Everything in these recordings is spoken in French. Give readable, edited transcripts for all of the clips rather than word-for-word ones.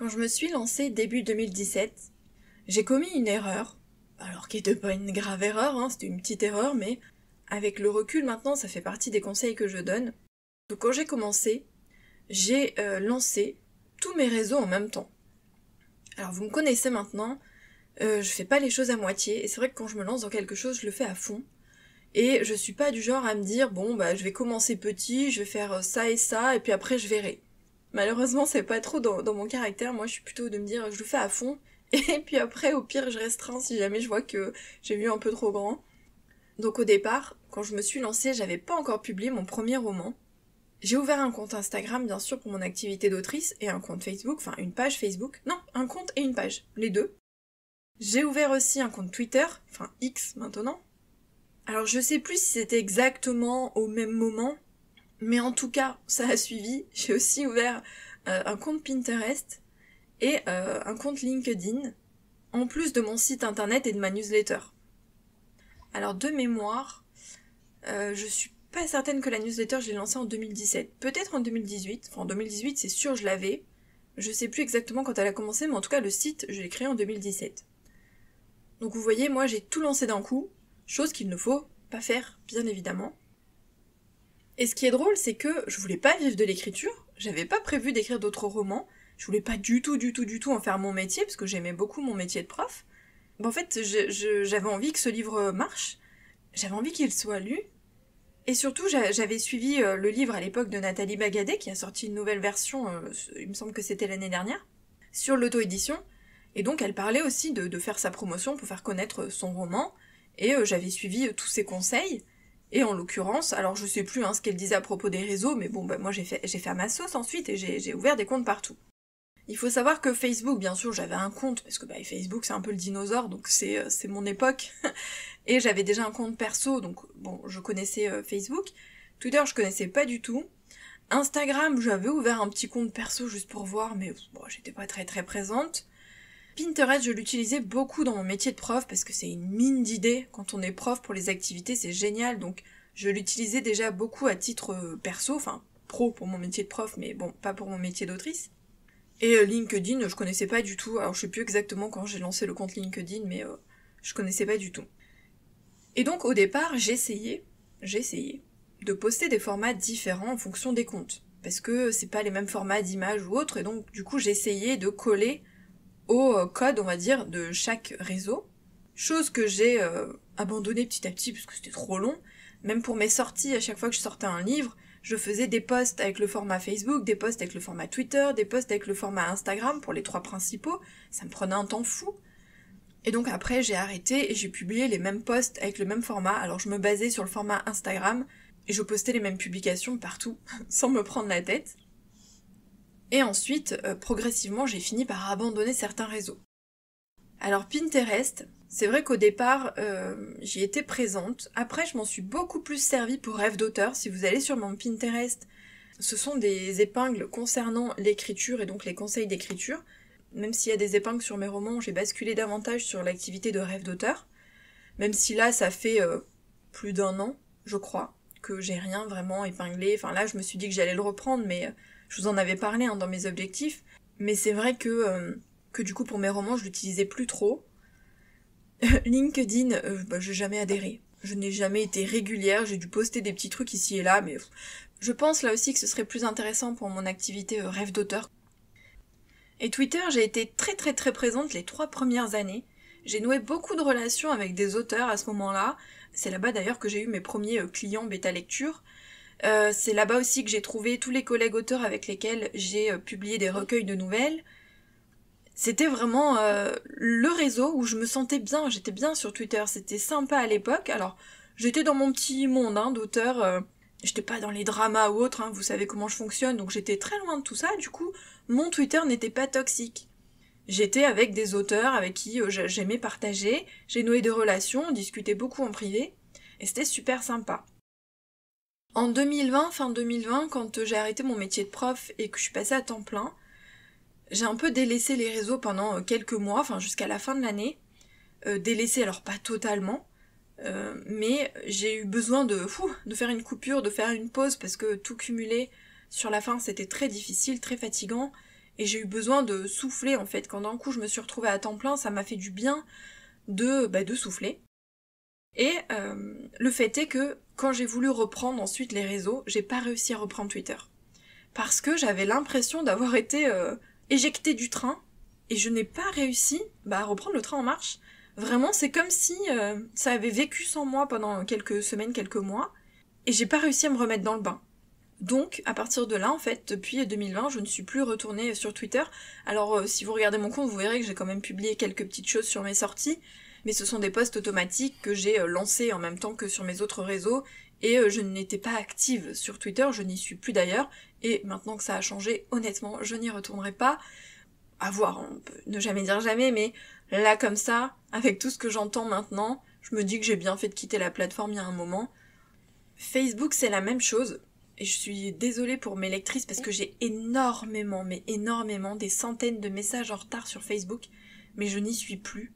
Quand je me suis lancée début 2017, j'ai commis une erreur, alors qui n'était pas une grave erreur, c'était une petite erreur, mais avec le recul maintenant, ça fait partie des conseils que je donne. Donc quand j'ai commencé, j'ai lancé tous mes réseaux en même temps. Alors vous me connaissez maintenant, je fais pas les choses à moitié, et c'est vrai que quand je me lance dans quelque chose, je le fais à fond. Et je suis pas du genre à me dire, bon bah je vais commencer petit, je vais faire ça et ça, et puis après je verrai. Malheureusement c'est pas trop dans mon caractère, moi je suis plutôt de me dire je le fais à fond, et puis après au pire je restreins si jamais je vois que j'ai vu un peu trop grand. Donc au départ, quand je me suis lancée, j'avais pas encore publié mon premier roman. J'ai ouvert un compte Instagram bien sûr pour mon activité d'autrice, et un compte Facebook, enfin une page Facebook, non, un compte et une page, les deux. J'ai ouvert aussi un compte Twitter, enfin X maintenant. Alors je sais plus si c'était exactement au même moment, mais en tout cas ça a suivi. J'ai aussi ouvert un compte Pinterest et un compte LinkedIn, en plus de mon site internet et de ma newsletter. Alors de mémoire, je suis pas certaine que la newsletter je l'ai lancée en 2017, peut-être en 2018, enfin en 2018 c'est sûr je l'avais, je sais plus exactement quand elle a commencé, mais en tout cas le site je l'ai créé en 2017. Donc vous voyez, moi j'ai tout lancé d'un coup, chose qu'il ne faut pas faire, bien évidemment. Et ce qui est drôle, c'est que je voulais pas vivre de l'écriture, j'avais pas prévu d'écrire d'autres romans, je voulais pas du tout en faire mon métier, parce que j'aimais beaucoup mon métier de prof. En fait, j'avais envie que ce livre marche, j'avais envie qu'il soit lu, et surtout j'avais suivi le livre à l'époque de Nathalie Bagadé, qui a sorti une nouvelle version, il me semble que c'était l'année dernière, sur l'auto-édition, et donc elle parlait aussi de faire sa promotion pour faire connaître son roman, et j'avais suivi tous ses conseils, et en l'occurrence, alors je sais plus ce qu'elle disait à propos des réseaux, mais bon, moi j'ai fait à ma sauce ensuite, et j'ai ouvert des comptes partout. Il faut savoir que Facebook, bien sûr, j'avais un compte, parce que Facebook c'est un peu le dinosaure, donc c'est mon époque, et j'avais déjà un compte perso, donc bon, je connaissais Facebook. Twitter, je connaissais pas du tout. Instagram, j'avais ouvert un petit compte perso juste pour voir, mais bon, j'étais pas très présente. Pinterest, je l'utilisais beaucoup dans mon métier de prof, parce que c'est une mine d'idées. Quand on est prof pour les activités, c'est génial, donc je l'utilisais déjà beaucoup à titre perso, enfin pro pour mon métier de prof, mais bon, pas pour mon métier d'autrice. Et LinkedIn, je connaissais pas du tout, alors je sais plus exactement quand j'ai lancé le compte LinkedIn, mais je connaissais pas du tout. Et donc au départ, j'essayais de poster des formats différents en fonction des comptes, parce que c'est pas les mêmes formats d'images ou autres, et donc du coup j'essayais de coller au code, on va dire, de chaque réseau, chose que j'ai abandonnée petit à petit parce que c'était trop long. Même pour mes sorties, à chaque fois que je sortais un livre, je faisais des posts avec le format Facebook, des posts avec le format Twitter, des posts avec le format Instagram pour les 3 principaux, ça me prenait un temps fou. Et donc après j'ai arrêté et j'ai publié les mêmes posts avec le même format, alors je me basais sur le format Instagram et je postais les mêmes publications partout, sans me prendre la tête. Et ensuite, progressivement, j'ai fini par abandonner certains réseaux. Alors Pinterest, c'est vrai qu'au départ, j'y étais présente. Après, je m'en suis beaucoup plus servie pour rêve d'auteur. Si vous allez sur mon Pinterest, ce sont des épingles concernant l'écriture et donc les conseils d'écriture. Même s'il y a des épingles sur mes romans, j'ai basculé davantage sur l'activité de rêve d'auteur. Même si là, ça fait plus d'1 an, je crois, que j'ai rien vraiment épinglé. Enfin là, je me suis dit que j'allais le reprendre, mais je vous en avais parlé dans mes objectifs. Mais c'est vrai que du coup, pour mes romans, je l'utilisais plus trop. LinkedIn, j'ai jamais adhéré. Je n'ai jamais été régulière, j'ai dû poster des petits trucs ici et là, mais je pense là aussi que ce serait plus intéressant pour mon activité rêve d'auteur. Et Twitter, j'ai été très présente les 3 premières années. J'ai noué beaucoup de relations avec des auteurs à ce moment-là. C'est là-bas d'ailleurs que j'ai eu mes premiers clients bêta lecture. C'est là-bas aussi que j'ai trouvé tous les collègues auteurs avec lesquels j'ai publié des recueils de nouvelles. C'était vraiment le réseau où je me sentais bien, j'étais bien sur Twitter, c'était sympa à l'époque. Alors, j'étais dans mon petit monde d'auteur, j'étais pas dans les dramas ou autres, vous savez comment je fonctionne, donc j'étais très loin de tout ça, du coup, mon Twitter n'était pas toxique. J'étais avec des auteurs avec qui j'aimais partager, j'ai noué des relations, on discutait beaucoup en privé, et c'était super sympa. En 2020, fin 2020, quand j'ai arrêté mon métier de prof et que je suis passée à temps plein, j'ai un peu délaissé les réseaux pendant quelques mois, enfin jusqu'à la fin de l'année. Délaissé, alors pas totalement, mais j'ai eu besoin de faire une coupure, de faire une pause, parce que tout cumulé sur la fin c'était très difficile, très fatigant, Et j'ai eu besoin de souffler en fait. Quand d'un coup je me suis retrouvée à temps plein, ça m'a fait du bien de souffler. Et le fait est que quand j'ai voulu reprendre ensuite les réseaux, j'ai pas réussi à reprendre Twitter. Parce que j'avais l'impression d'avoir été éjectée du train et je n'ai pas réussi à reprendre le train en marche. Vraiment, c'est comme si ça avait vécu sans moi pendant quelques semaines, quelques mois, et j'ai pas réussi à me remettre dans le bain. Donc, à partir de là, en fait, depuis 2020, je ne suis plus retournée sur Twitter. Alors, si vous regardez mon compte, vous verrez que j'ai quand même publié quelques petites choses sur mes sorties, mais ce sont des posts automatiques que j'ai lancés en même temps que sur mes autres réseaux, et je n'étais pas active sur Twitter, je n'y suis plus d'ailleurs, et maintenant que ça a changé, honnêtement, je n'y retournerai pas. À voir, on peut ne jamais dire jamais, mais là, comme ça, avec tout ce que j'entends maintenant, je me dis que j'ai bien fait de quitter la plateforme il y a un moment. Facebook, c'est la même chose. Et je suis désolée pour mes lectrices parce que j'ai énormément, mais énormément, des centaines de messages en retard sur Facebook, mais je n'y suis plus.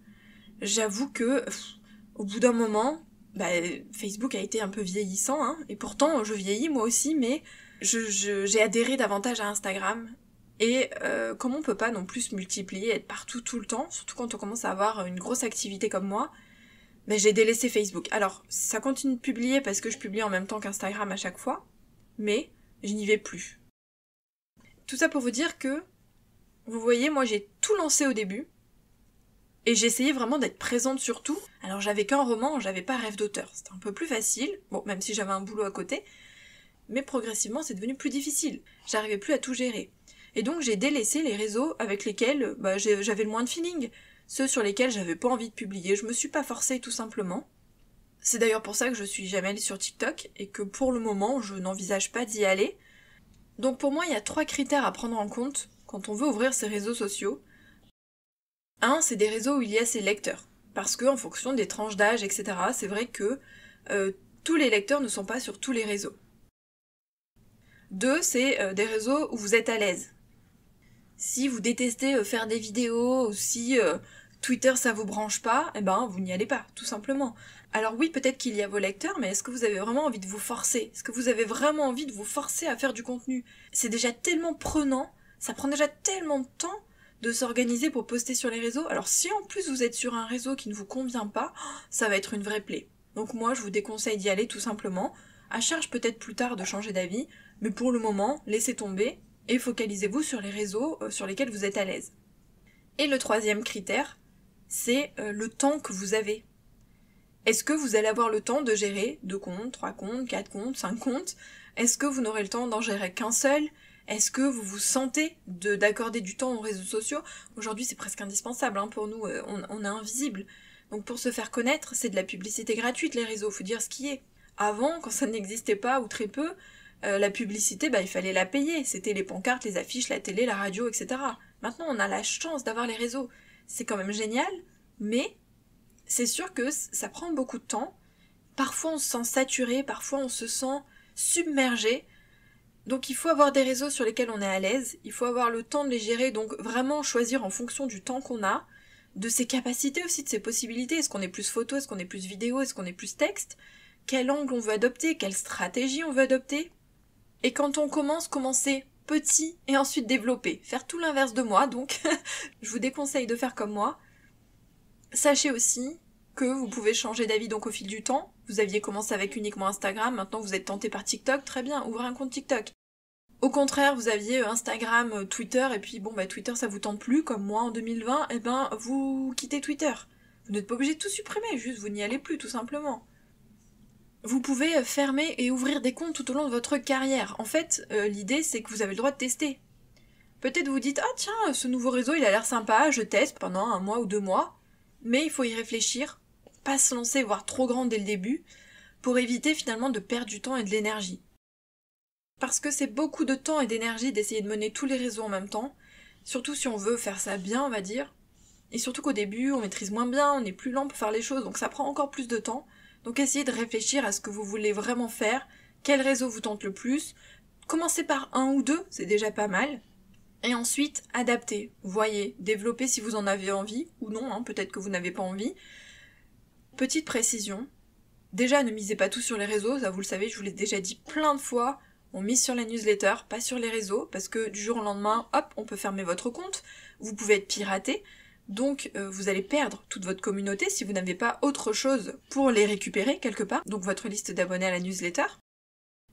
J'avoue que, au bout d'un moment, Facebook a été un peu vieillissant, hein, et pourtant je vieillis moi aussi, mais j'ai adhéré davantage à Instagram, et comme on peut pas non plus se multiplier, être partout tout le temps, surtout quand on commence à avoir une grosse activité comme moi, j'ai délaissé Facebook. Alors, ça continue de publier parce que je publie en même temps qu'Instagram à chaque fois, mais je n'y vais plus. Tout ça pour vous dire que, vous voyez, moi j'ai tout lancé au début, et j'ai essayé vraiment d'être présente sur tout. Alors j'avais qu'un roman, j'avais pas rêve d'auteur, c'était un peu plus facile, bon, même si j'avais un boulot à côté, mais progressivement c'est devenu plus difficile, j'arrivais plus à tout gérer. Et donc j'ai délaissé les réseaux avec lesquels j'avais le moins de feeling, ceux sur lesquels j'avais pas envie de publier, je me suis pas forcée tout simplement. C'est d'ailleurs pour ça que je suis jamais allée sur TikTok et que pour le moment je n'envisage pas d'y aller. Donc pour moi il y a 3 critères à prendre en compte quand on veut ouvrir ses réseaux sociaux. 1, c'est des réseaux où il y a ses lecteurs. Parce que en fonction des tranches d'âge, etc., c'est vrai que tous les lecteurs ne sont pas sur tous les réseaux. 2, c'est des réseaux où vous êtes à l'aise. Si vous détestez faire des vidéos, ou si Twitter ça vous branche pas, vous n'y allez pas, tout simplement. Alors oui, peut-être qu'il y a vos lecteurs, mais est-ce que vous avez vraiment envie de vous forcer ? Est-ce que vous avez vraiment envie de vous forcer à faire du contenu ? C'est déjà tellement prenant, ça prend déjà tellement de temps de s'organiser pour poster sur les réseaux. Alors si en plus vous êtes sur un réseau qui ne vous convient pas, ça va être une vraie plaie. Donc moi je vous déconseille d'y aller tout simplement, à charge peut-être plus tard de changer d'avis, mais pour le moment, laissez tomber et focalisez-vous sur les réseaux sur lesquels vous êtes à l'aise. Et le 3e critère, c'est le temps que vous avez. Est-ce que vous allez avoir le temps de gérer 2 comptes, 3 comptes, 4 comptes, 5 comptes ? Est-ce que vous n'aurez le temps d'en gérer qu'un seul ? Est-ce que vous vous sentez d'accorder du temps aux réseaux sociaux ? Aujourd'hui, c'est presque indispensable pour nous, on est invisible. Donc pour se faire connaître, c'est de la publicité gratuite les réseaux, faut dire ce qui est. Avant, quand ça n'existait pas ou très peu, la publicité, il fallait la payer. C'était les pancartes, les affiches, la télé, la radio, etc. Maintenant, on a la chance d'avoir les réseaux. C'est quand même génial, mais c'est sûr que ça prend beaucoup de temps. Parfois, on se sent saturé, parfois, on se sent submergé. Donc, il faut avoir des réseaux sur lesquels on est à l'aise. Il faut avoir le temps de les gérer, donc vraiment choisir en fonction du temps qu'on a, de ses capacités aussi, de ses possibilités. Est-ce qu'on est plus photo, est-ce qu'on est plus vidéo, est-ce qu'on est plus texte ? Quel angle on veut adopter, quelle stratégie on veut adopter ? Et quand on commencer petit et ensuite développer. Faire tout l'inverse de moi, donc je vous déconseille de faire comme moi. Sachez aussi que vous pouvez changer d'avis donc au fil du temps. Vous aviez commencé avec uniquement Instagram, maintenant vous êtes tenté par TikTok, très bien, ouvrez un compte TikTok. Au contraire, vous aviez Instagram, Twitter, et puis Twitter ça vous tente plus, comme moi en 2020, vous quittez Twitter. Vous n'êtes pas obligé de tout supprimer, juste vous n'y allez plus tout simplement. Vous pouvez fermer et ouvrir des comptes tout au long de votre carrière. En fait, l'idée c'est que vous avez le droit de tester. Peut-être vous dites « Ah tiens, ce nouveau réseau il a l'air sympa, je teste pendant 1 mois ou 2 mois. » Mais il faut y réfléchir, pas se lancer, voire trop grand dès le début, pour éviter finalement de perdre du temps et de l'énergie. Parce que c'est beaucoup de temps et d'énergie d'essayer de mener tous les réseaux en même temps, surtout si on veut faire ça bien, on va dire. Et surtout qu'au début, on maîtrise moins bien, on est plus lent pour faire les choses, donc ça prend encore plus de temps. Donc essayez de réfléchir à ce que vous voulez vraiment faire, quel réseau vous tente le plus. Commencez par 1 ou 2, c'est déjà pas mal. Et ensuite, adaptez, voyez, développez si vous en avez envie, ou non, peut-être que vous n'avez pas envie. Petite précision, déjà ne misez pas tout sur les réseaux, ça vous le savez, je vous l'ai déjà dit plein de fois, on mise sur la newsletter, pas sur les réseaux, parce que du jour au lendemain, hop, on peut fermer votre compte, vous pouvez être piraté, donc vous allez perdre toute votre communauté si vous n'avez pas autre chose pour les récupérer quelque part, donc votre liste d'abonnés à la newsletter.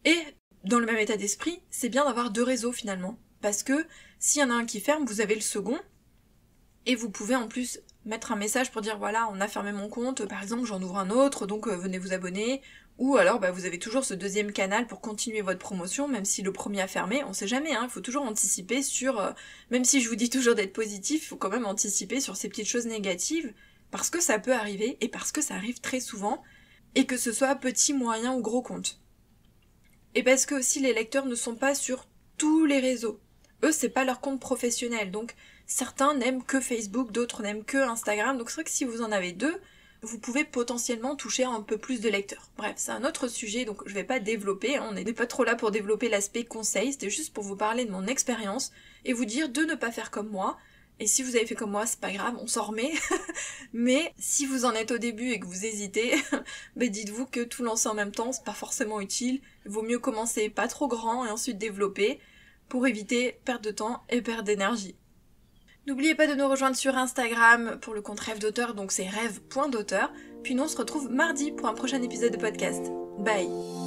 Et dans le même état d'esprit, c'est bien d'avoir 2 réseaux finalement, parce que s'il y en a un qui ferme, vous avez le second, et vous pouvez en plus mettre un message pour dire voilà, on a fermé mon compte, par exemple j'en ouvre un autre, donc venez vous abonner, ou alors vous avez toujours ce deuxième canal pour continuer votre promotion, même si le premier a fermé, on sait jamais, il faut toujours anticiper sur, même si je vous dis toujours d'être positif, il faut quand même anticiper sur ces petites choses négatives, parce que ça peut arriver, et parce que ça arrive très souvent, et que ce soit petit, moyen ou gros compte. Et parce que aussi les lecteurs ne sont pas sur tous les réseaux. Eux, c'est pas leur compte professionnel, donc certains n'aiment que Facebook, d'autres n'aiment que Instagram, donc c'est vrai que si vous en avez 2, vous pouvez potentiellement toucher un peu plus de lecteurs. Bref, c'est un autre sujet, donc je vais pas développer, on n'est pas trop là pour développer l'aspect conseil, c'était juste pour vous parler de mon expérience, et vous dire de ne pas faire comme moi, et si vous avez fait comme moi, c'est pas grave, on s'en remet, mais si vous en êtes au début et que vous hésitez, dites-vous que tout lancer en même temps, c'est pas forcément utile, il vaut mieux commencer pas trop grand et ensuite développer, pour éviter perte de temps et perte d'énergie. N'oubliez pas de nous rejoindre sur Instagram pour le compte Rêve d'auteur, donc c'est rêve.d'auteur. Puis nous on se retrouve mardi pour un prochain épisode de podcast. Bye!